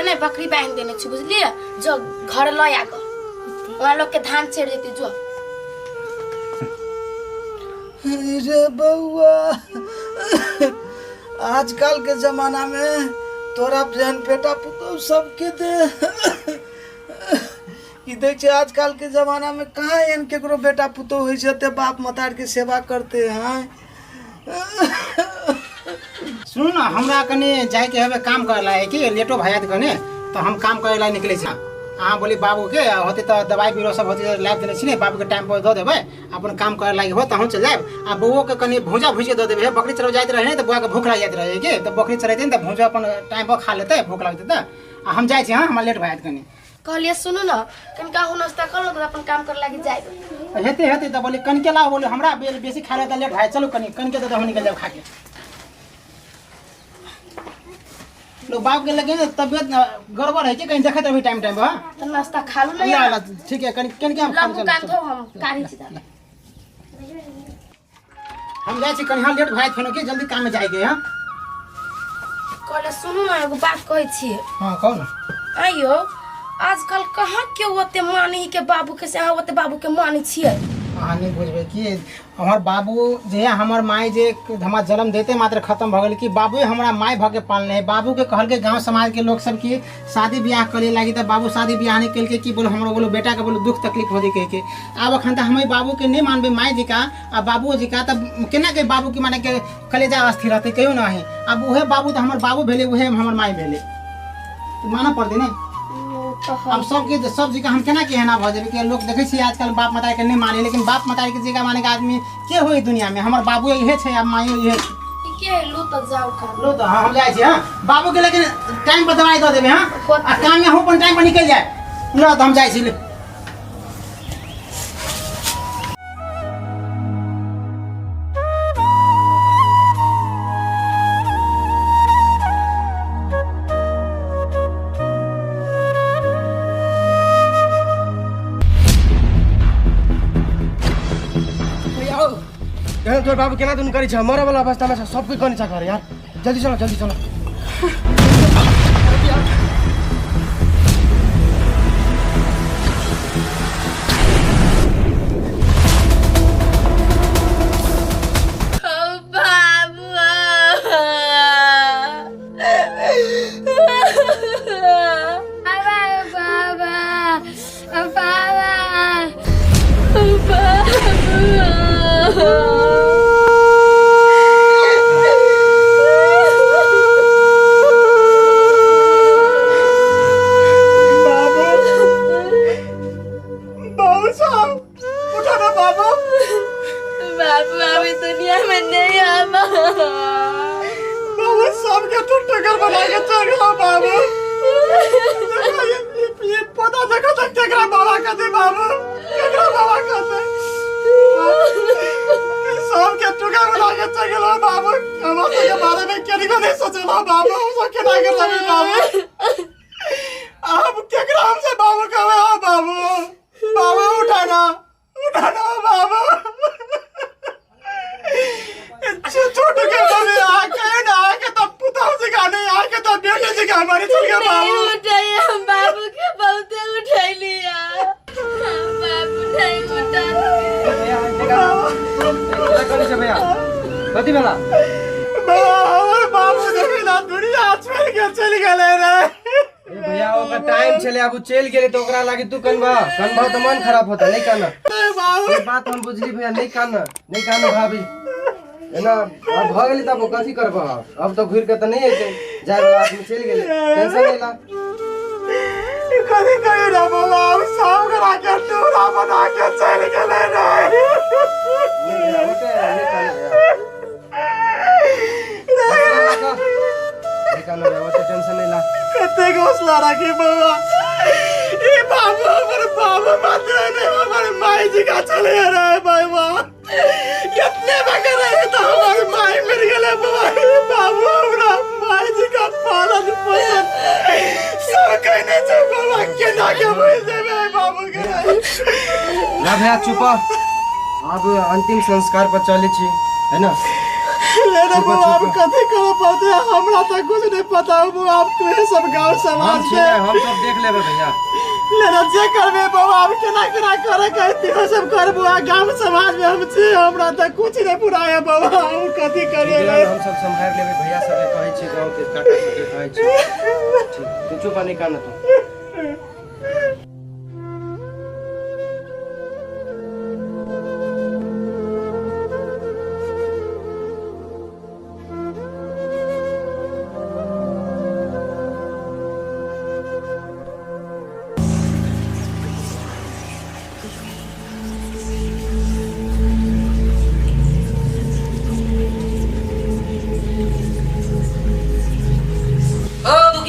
नहीं बकरी बांध देने छी बुझलिए जो घर ल आगो वहाँ लोग के धान छेड़ देती जो रे बउआ आजकल के जमाना में तोरा बहन बेटा पुतो सबके दे कि देख छे आजकल के जमाना में कहाँ एन केकरो बेटा पुतो होइ छे ते बाप मतार के सेवा करते हैं। सुन ना हमरा कने जाए के हवे काम करला है कि लेटो भैया कने तो हम काम करे ला निकले छ। अहाँ बोली बाबू के होते तो दवाई बीरो सब होते लाइफ देने छी ने बाबू के टाइम पर दे देबे अपन काम करे लागे हो त हम चल जाब आ बउओ के कने भूजा भूज के दे देबे बकरी चरव जाइत रहे त बुआ के भूख लाग जाइत रहे के त बकरी चरैते त भूजा अपन टाइम पर खा लेते भूख लागते त हम जाय छी। हां हमरा लेट भैया कने कहलिए सुनो ना कनका हो नाश्ता कर लो तो अपन काम कर लागे जाए हेते हेते त बोली कनके ला बोले हमरा बेसी खा ले त लेट भाई चलो कनके तो हम निकल जाब खा के लोग बाप के लगे तबियत गड़बड़ है कि कहीं देखत रही टाइम टाइम तो नाश्ता खा लो ना यार ठीक है कनके हम खा काम तो हम कारी छी हम जाय छी कहीं लेट भाई फेनो के जल्दी काम में जाएगे। हां कहले सुनो ना एगो बात कहै छी। हां कहो ना आइयो आजकल कहाँ के ओते मानी के बाबू के से अहाँ ओते बाबू के मानी छियै। अहाँ नहीं बुझबे कि हमार बाबू जे हमार माई जे हमार जन्म देते मात्र खत्म भ गेल कि बाबू हमरा माई भ के पालने है। बाबू के कहल के गांव समाज के लोग सब की शादी ब्याह करे लागी त बाबू शादी ब्याह नहीं कल के कि बोलो हमरो बोलो बेटा के बोलो दुख तकलीफ हो जे के अब अखन त हम बाबू के नहीं मानबे माई जी का आ बाबू जी का त केना के बाबू के माने के कलेजा अस्थिर रहते कहियो नहीं। अब उहे बाबू त हमर बाबू भेले उहे हमर माई भेले माना पड़ते नहीं। अब सब जगह हम केना के ना भ जेबे कि लोग देखे छी आजकल बाप माता के नहीं माने लेकिन बाप माता के जगह माने के आदमी के होई दुनिया में हमर बाबू इहे छै अब माई इहे के लो त जाओ कर लो तो हम जाय छी। हां बाबू के लेकिन टाइम पर दवाई द देबे। हां आ काम में हम अपन टाइम पर निकल जाए लो तो हम जाय छी। यार तोर बाबू केना दुन करी छ मरे वाला अवस्था में सब कुछ कनी छ कर यार जल्दी चलो जल्दी चलो। कति बेला बाबू देखिला दुनिया छोड़ के चली गेले रे। ए भैया ओकर टाइम चले अब चल गेले तो ओकरा लागी तू कनबा तो मन खराब होता नहीं काना ये बात हम बुझली भैया नहीं काना भाभी एना अब भ गेली तब कथि करबा अब तो घुर के त नहीं आइते जाय वाला आदमी चल गेले टेंशन नहीं ला कथि करे रे बाबा सब करा के टूरा बना के चल गेले रे। नहीं होते नहीं काना रे वो टेंशन नहीं ला कते हौसला रखी बाबा ये बाबू हमारे बाबू मात्र ने हमारे माई जी का चले रहे बाबा कितने बगैर है तो हमारे माई मर गए बाबू हमरा माई जी का पालन पोषण सब कहने से बाबा के ना के बोल दे बाबू के ना भैया चुप अब अंतिम संस्कार पर चले छी है ना लेना वो आप कथी करे पड़ते हैं हमरा तो कुछ नहीं पता वो आप तुम्हें सब गांव समाज के हम सब देख लेबे भैया लेना जे करबे बाबा आप केना केना करे कहती हो सब करबो गांव समाज में हम छी हमरा तो कुछ नहीं पुराया बाबा हम कथी करिए हम सब संभाल लेबे भैया सब कहै छी गांव के काका सब के कहै छी तू चुप नहीं करना तू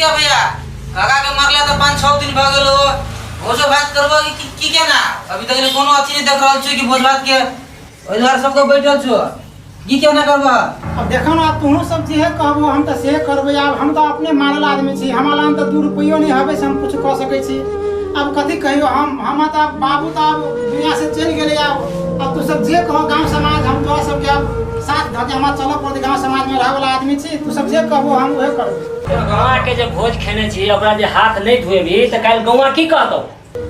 भैया काका के मरला तो 5-6 दिन भ गेलो भोजो भात करबो की केना अभी तक कोनो अथी नहीं देख रहल छी कि भोज भात के ओइ द्वार सब को बैठल छो की केना करबो अब देखो ना तू सब चीज कहबो हम तो से करबे अब हम तो अपने मानल आदमी छी हमारा तो 2 रुपयो नहीं हबे से हम कुछ कह सकै छी अब कथी कहियो हम तो बाबू तो अब दुनिया से चल गेले अब तू सब जे कहो गांव समाज हम तो सब के अब साथ धके हम चलो पड़ते गांव समाज में रहे वाला आदमी छी तू सब जे कहबो हम वहे करबे गौवा के जब भोज खेने छी ओकरा जे हाथ नहीं धोएबी त काल गौवा की कहतो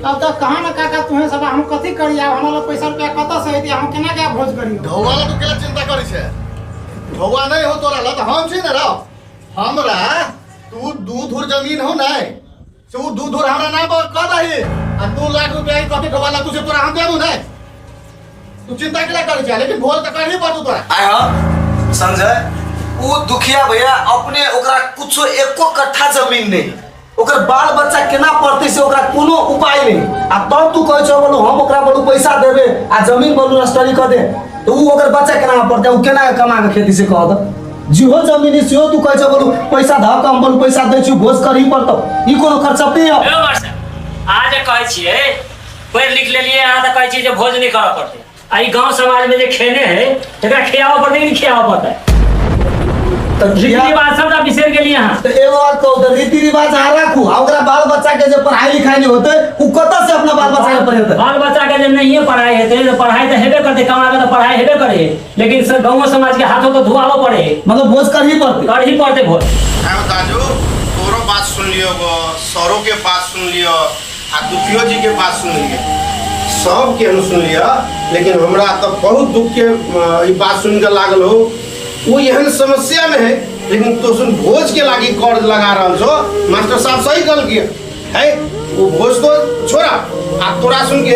अब तो कहां ना काका तुहे सब हम कथी करिया हमरा पैसा रुपया कत से हेती हम केना के भोज करियो ढौवा तू केला चिंता करै छै ढौवा नहीं हो तोरा ल त हम छी न रह हमरा तू दूधुर जमीन हो नहीं से वो दूधुर हमरा ना क दही आ 2 लाख रुपया कथी ढौवा ला तू से तोरा हम देबू नहीं तू चिंता केला करै छै लेकिन भोज त करही पड़तौ तोरा आय हो संजय वो दुखिया भैया अपने ओकरा कुछो एको कट्ठा जमीन नहीं ओकर बाल बच्चा केना पढ़ते से ओकरा कोनो उपाय नहीं आ तब तू कहै छ बोलू हम ओकरा बोलू पैसा देबे आ जमीन बोलू नस्टरी क दे तो वो ओकर बच्चा केना पढ़ते उ केना कमा के खेती से कह द जिहो जमीन सेहो तू कहै छ बोलू पैसा ध के हम बोलू पैसा दै छी भोज करही पड़तो ई कोनो खर्चा पे है ए मास्टर आज कहै छियै पढ़ लिख लेलिए अहाँ त कहै छी जे भोज नहीं करऽ पड़ते आई गांव समाज में जे खेने है तकरा खियाओ पड़ते कि नहीं खियाओ पड़ते तो रीति रिवाज सब बिसर गेली अहाँ तो एगो बात कहू तो रीति रिवाज अहाँ राखू आ ओकरा बाल बच्चा के जे पढ़ाई लिखाई नहीं होते उ कत से अपना बाल बच्चा के पढ़ेते बाल बच्चा के जे नहीं पढ़ाई हेते तो पढ़ाई तो हेबे करते कमा के तो पढ़ाई हेबे करे लेकिन सब गांव समाज के हाथों तो धुआवो पड़े मतलब भोज करही पड़ते भोज दाजू तोरो बात सुन लियो गो सौरों के बात सुन लियो आ दुखियो जी के बात सुन लियो सब के सुन लियो लेकिन हमरा तो बहुत दुख के ई बात सुन के लागल हो वो एहन समस्या में है लेकिन तो सुन भोज के लागी कर्ज लगा रहा छो मास्टर साहब सही गल किया है वो भोज तो छोड़ा आ तोरा सुन के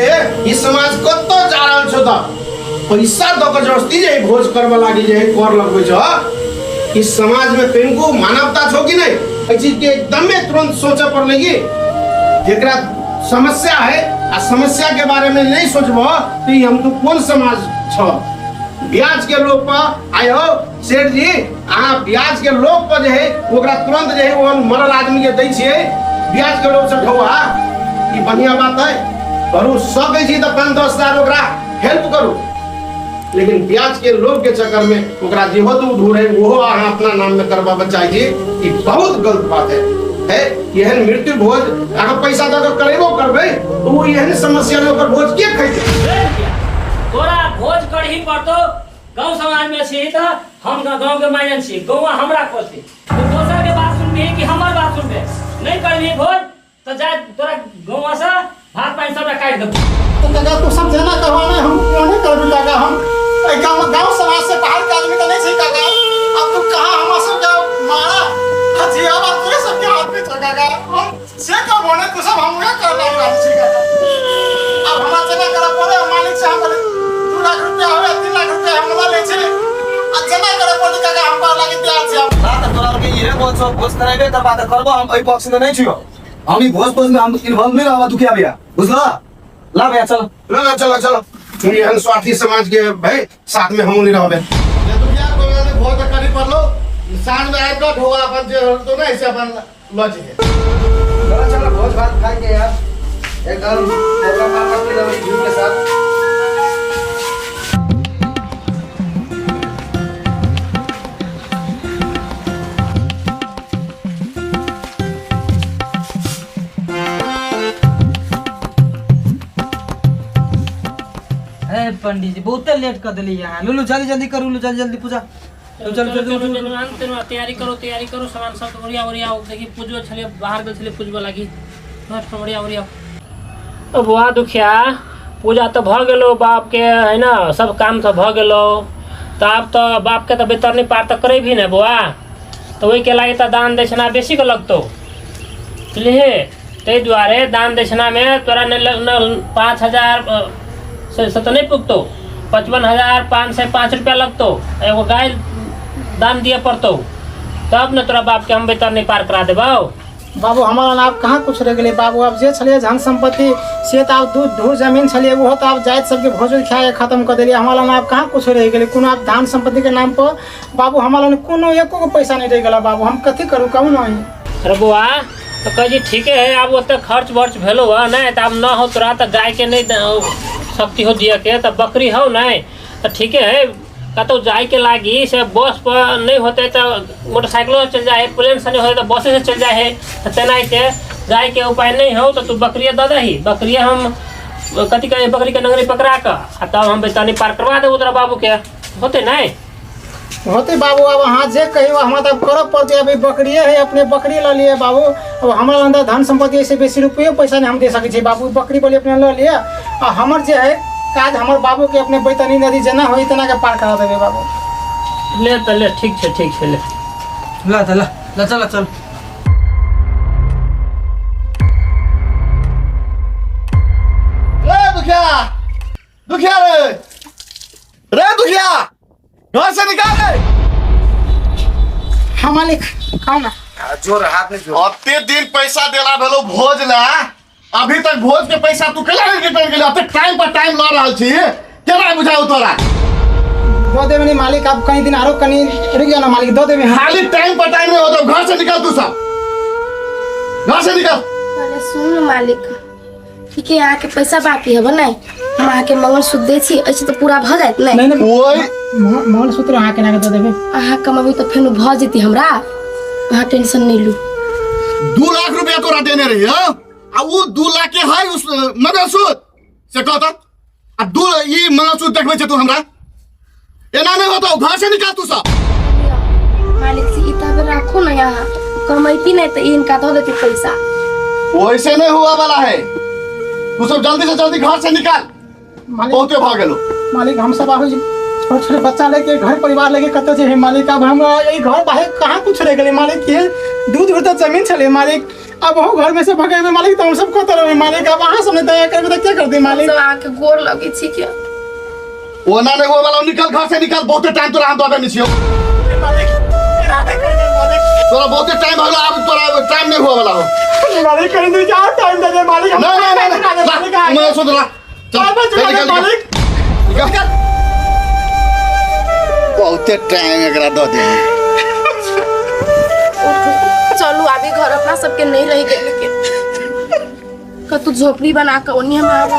ई समाज कत जा रहा छो त पैसा द के जबरदस्ती जे भोज करबे लागी जे कर लगबै छ इस समाज में कनको मानवता छो कि नहीं ए चीज के एकदम में तुरंत सोचे पड़लेगी जेकरा समस्या है आ समस्या के बारे में नहीं सोचबो तो हम तो कौन समाज छ ब्याज के लोग पर आयो सेठ जी अहाँ ब्याज के लोग पर जे है ओकरा तुरंत जे है वो मरल आदमी के दै छियै ब्याज के लोग से ढौआ ई बढ़िया बात है करू सकै छी त 5-10 हजार ओकरा हेल्प करू लेकिन ब्याज के लोग के चक्कर में ओकरा जे हो तो ढूंढे वो अहाँ अपना नाम में करबाबे चाहिए ई बहुत गलत बात है एहन मृत्यु भोज अहाँ पैसा दऽ के करेबो करबै तो वो एहन समस्या में ओकर भोज के खैते तोरा भोज करही पड़तो गांव समाज में छी त हम गांव के मायन छी गौवा हमरा कोसी तो दोसर के बात सुनबी कि हमर बात सुनबे नहीं करबी भोज तो जा तोरा गौवा से भात पानी सब काट देबो तो काका तू सब जना कहवा नहीं हम क्यों नहीं करबी काका हम गांव समाज से बाहर के आदमी तो नहीं छी काका अब तू कहां हम सब जाओ मारा हथिया बात पूरे सब के हाथ में था काका हम से का बोले तू सब हमरा करना वाला छी काका अब हमरा जना करा पड़े मालिक से हम 2 लाख रुपया होवे 3 लाख रुपया हमला ले छे आ जना करा पड़े काका हम पर लागे तैयार छी बात तोरा के इहे भोज कराबे त बात करबो हम एहि पक्ष में नहीं छियो हम ई भोज में हम इन्वॉल्व नहीं रहबा दुखिया भैया बुझला ला भैया चल चलो तुम एहन स्वार्थी समाज के भाई साथ में हम नहीं रहबे ये दुनिया को मैंने भोज करी पड़लो सांझ में आइ के ढौआ अपन जे तो नहीं से अपन लॉजिक है चलो भोज भात खाए के यार एकदम प्रोग्राम पापा के लवरी जी के साथ पंडित जी बहुत लेट कर दिली यहाँ लुलू जल्दी जल्दी करू लुलू जल्दी जल्दी पूजा तैयारी करो सामान सब बढ़िया बढ़िया देखी पूजो छले बाहर गेल छले पूजबे लागी बढ़िया बढ़िया। अब बुआ दुखिया पूजा तो भ गेलो बाप के है ना, सब काम तो भ गेलो, तो अब तो बाप के तो बेतरनी पार तो करे भी ना बुआ, तो वही के लागे तो दान दक्षिणा बेसी के लगतो बुझलिहे। ताहि दुआरे दान दक्षिणा में तोरा 5,000 से तो नहीं पुगतो, 55,505 रुपया लगतो, एगो गाय दान दिए पड़तो, तब न तोरा बाप के हम बेतरनी पार करा देबो। बाबू हमारा आप कहाँ कुछ रह गए बाबू, अब जे छलिए धन संपत्ति से तो आप दूध धूर जमीन छलिए वो तो आप जायद सबके भोज खा के खत्म कर दिलिए। हमारा आप कहाँ कुछ रह गए, कोनो आप धान संपत्ति के नाम पर बाबू हमारा कोनो एको पैसा नहीं रह गया बाबू, हम कथी करूँ कहूँ नहीं। अरे बुआ तो कह जी ठीक है, अब ओते खर्च वर्च भेलो है नहीं, तो अब न हो तोरा तो गाय के नहीं शक्ति हो दिए के, तो बकरी हो नहीं तो ठीक है, कतौ जाए के लागी से बस पर नहीं होते तो मोटरसाइकिलों से चल जाए, प्लेन से नहीं होते तो बस से चल जाए, तो तेनाहिते गाय के उपाय नहीं हो तो तू बकरिया दे दही, बकरिया हम कथी कहे बकरी के नगरी पकड़ा कर तब हम बेतरनी पार करवा देबो तोरा बाबू के, होते नहीं होते बाबू। अब हाँ जे कही हमारा तब करब पड़ते, अभी बकरिए है अपने बकरी ल लिए बाबू, अब हमारे अंदर धन संपत्ति ऐसे बेसी रुपये पैसा नहीं हम दे सके बाबू, बकरी बोली अपने ल लिए और हमार जे है काज हमार बाबू के अपने बैतरनी नदी जना हो इतना के पार करा देवे बाबू। ले तो ले ठीक है ले ला चल दुखिया रे दुखिया घर से निकाल रे। हाँ मालिक खाओ ना। जोर हाथ में जोर। अते दिन पैसा देला भेलो भोज ला, अभी तक भोज के पैसा तू केला नहीं रिटर्न केला, अते टाइम पर टाइम ला रहल छी, केना बुझाऊ तोरा? दो देवे नहीं मालिक, आप कहीं दिन आरो कहीं रुक गया ना मालिक, दो देवे। खाली टाइम पर टाइम नहीं होता, घर से निकल तू सब, घर से निकल। अरे सुन मालिक, ठीक है यहाँ के पैसा बाकी है नहीं, हम अहाँ के मंगलसूत्र दै छी, ऐसे तो पूरा भ जायत नहीं। नहीं ओए मंगलसूत्र अहाँ के ना दो देवे। अहाँ कमाबी तो फेनु भ जेती हमरा, अहाँ टेंशन नहीं लू। 2 लाख रुपया तोरा देने रही है, आ वो 2 लाख के है उस मंगलसूत्र से कहता, आ 2 ये मंगलसूत्र देखबे छै तू हमरा, एना नहीं होता, घर से निकाल तू सब। मालिक से इतना राखो ना, यहाँ कमाइती नहीं तो इनका दो देती पैसा। वैसे नहीं हुआ वाला है, तू सब जल्दी से जल्दी घर से निकाल, बहुते भाग गेलो। मालिक हम सब आहो छोटे छोटे बच्चा लेके घर परिवार लेके कत जे मालिक, अब हम यही घर बाहर कहाँ कुछ रह गए मालिक, ये दूध तो जमीन चले मालिक, अब वो घर में से भगे मालिक, तो हम सब कत रहे मालिक, अब अहाँ सबने दया करके तो क्या कर दे मालिक। आके गोर लगी छी क्या ओना नहीं हुआ वाला, निकल घर से निकल, बहुते टाइम तोरा हम दबे नहीं छियो, तोरा बहुते टाइम होला, अब तोरा टाइम नहीं हुआ वाला हो मालिक, कहीं नहीं जा टाइम दे दे मालिक, नहीं मैं सुन रहा, चल मालिक निकल, बहुते टाइम एकरा दो दे। चलू अभी घर अपना सबके नहीं रह गए, लेकिन कतु झोपड़ी बना कर ओनिया में आवा।